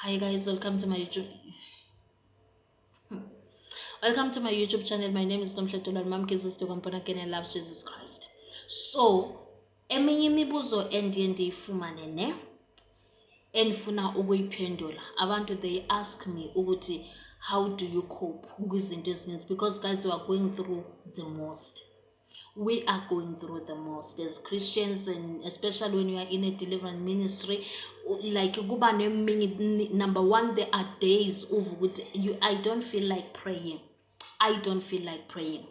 Hi guys, welcome to my YouTube. Welcome to my YouTube channel. My name is Nomhletula Mam Kizisto Kampona Ken and love Jesus Christ. So, eminye imibuzo endiye ndiyifumane ne endifuna ukuyiphendula. Abantu they ask me ukuthi how do you cope kwizinto ezininzi, because guys we are going through the most. We are going through the most as Christians, and especially when you are in a deliverance ministry. Like kuba neminye, number one, there are days I don't feel like praying. I don't feel like praying.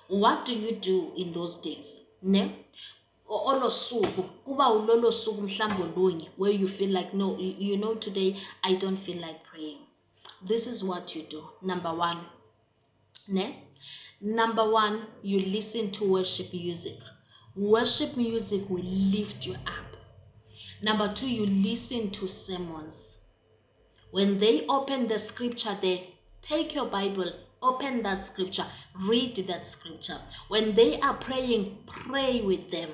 What do you do in those days? Ne? Olo suku kuba ulolo suku mhlambe olunye where you feel like no, you know, today I don't feel like praying. This is what you do. Number one, ne? Number one, you listen to worship music. Worship music will lift you up. Number two, you listen to sermons. When they open the scripture, they take your Bible, open that scripture, read that scripture. When they are praying, pray with them.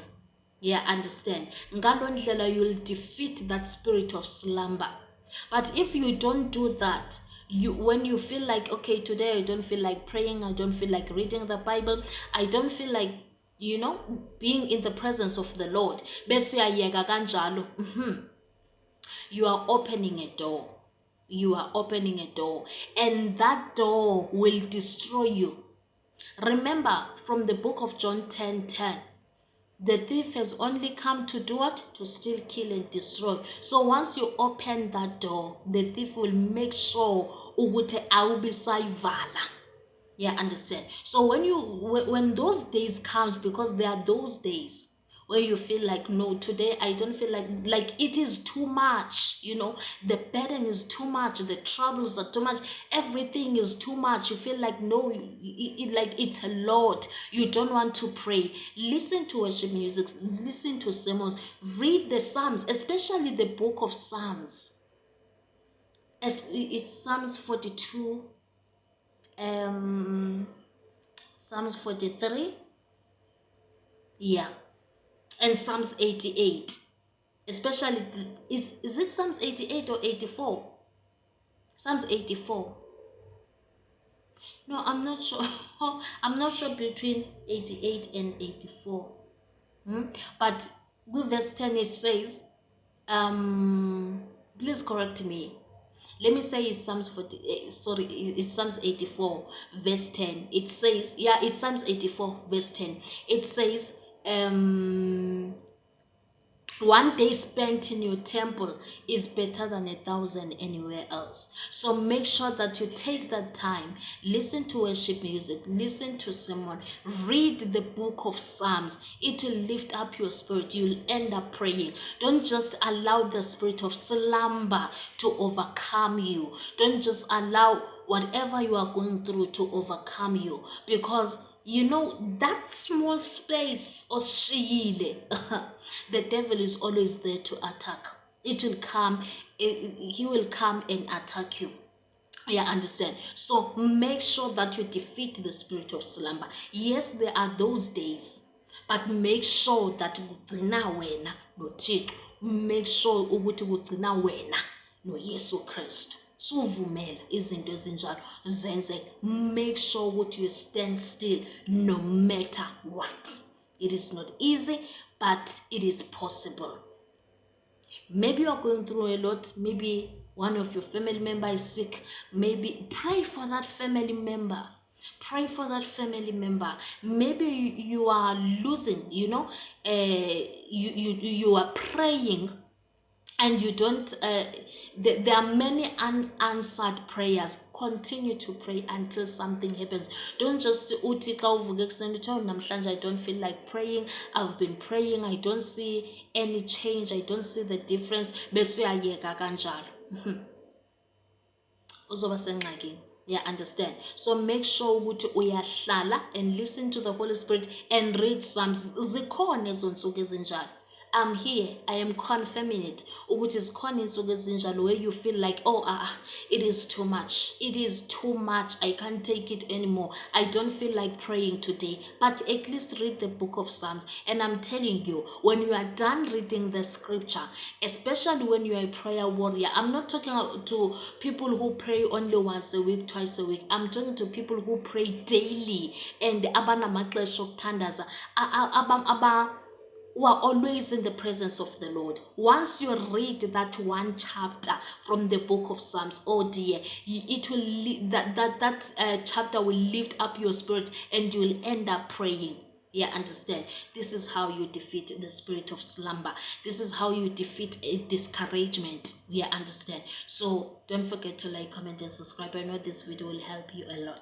Yeah, understand. Ngalo ndlela you'll defeat that spirit of slumber. But if you don't do that, when you feel like, okay, today I don't feel like praying, I don't feel like reading the Bible, I don't feel like, being in the presence of the Lord, you are opening a door. You are opening a door, and that door will destroy you. Remember from the book of John 10:10, the thief has only come to do what? To steal, kill, and destroy. So once you open that door, the thief will make sure ukuthi awubisayivala. Yeah, understand? So when those days comes, because there are those days where you feel like, no, today I don't feel like it is too much, the burden is too much, the troubles are too much, everything is too much. You feel like, no, like it's a lot. You don't want to pray. Listen to worship music, listen to sermons, read the Psalms, especially the book of Psalms. It's Psalms 42, Psalms 43, yeah, and Psalms 88. Especially, is it Psalms 88 or 84? Psalms 84. No, I'm not sure. I'm not sure between 88 and 84. But with verse 10 it says, please correct me. Let me say it's Psalms 40, it's Psalms 84 verse 10. It says, yeah, it's Psalms 84 verse 10. It says, one day spent in your temple is better than 1,000 anywhere else. So make sure that you take that time, listen to worship music, listen to someone, read the book of Psalms. It will lift up your spirit. You'll end up praying. Don't just allow the spirit of slumber to overcome you. Don't just allow whatever you are going through to overcome you, because that small space of shiyile, the devil is always there to attack. It will come, he will come and attack you. Yeah, understand? So make sure that you defeat the spirit of slumber. Yes, there are those days, but make sure that ugcina wena noThixo. Make sure ukuthi ugcina wena noYesu Kristu. Suvumela izinto ezinjalo zenzeke. Make sure ukuthi you stand still no matter what. It is not easy, but it is possible. Maybe you are going through a lot. Maybe one of your family members is sick. Maybe pray for that family member. Pray for that family member. Maybe you are losing, you are praying and you don't, there are many unanswered prayers. Continue to pray until something happens. Don't just I don't feel like praying. I've been praying. I don't see any change. I don't see the difference. Yeah, understand? So make sure ukuthi uyahlala and listen to the Holy Spirit and read Psalms. Zikhona ezo nsuku ezinjalo. I'm here, I am confirming it. Ukuthi zikhona insuku ezinjalo where you feel like, oh, it is too much. It is too much. I can't take it anymore. I don't feel like praying today. But at least read the book of Psalms. And I'm telling you, when you are done reading the scripture, especially when you are a prayer warrior, I'm not talking to people who pray only once a week, twice a week. I'm talking to people who pray daily and abanamaxesha okuthandaza, who are always in the presence of the Lord. Once you read that one chapter from the book of Psalms, oh dear, it will that chapter will lift up your spirit, and you will end up praying. Yeah, understand? This is how you defeat the spirit of slumber. This is how you defeat a discouragement. Yeah, understand? So don't forget to like, comment, and subscribe. I know this video will help you a lot.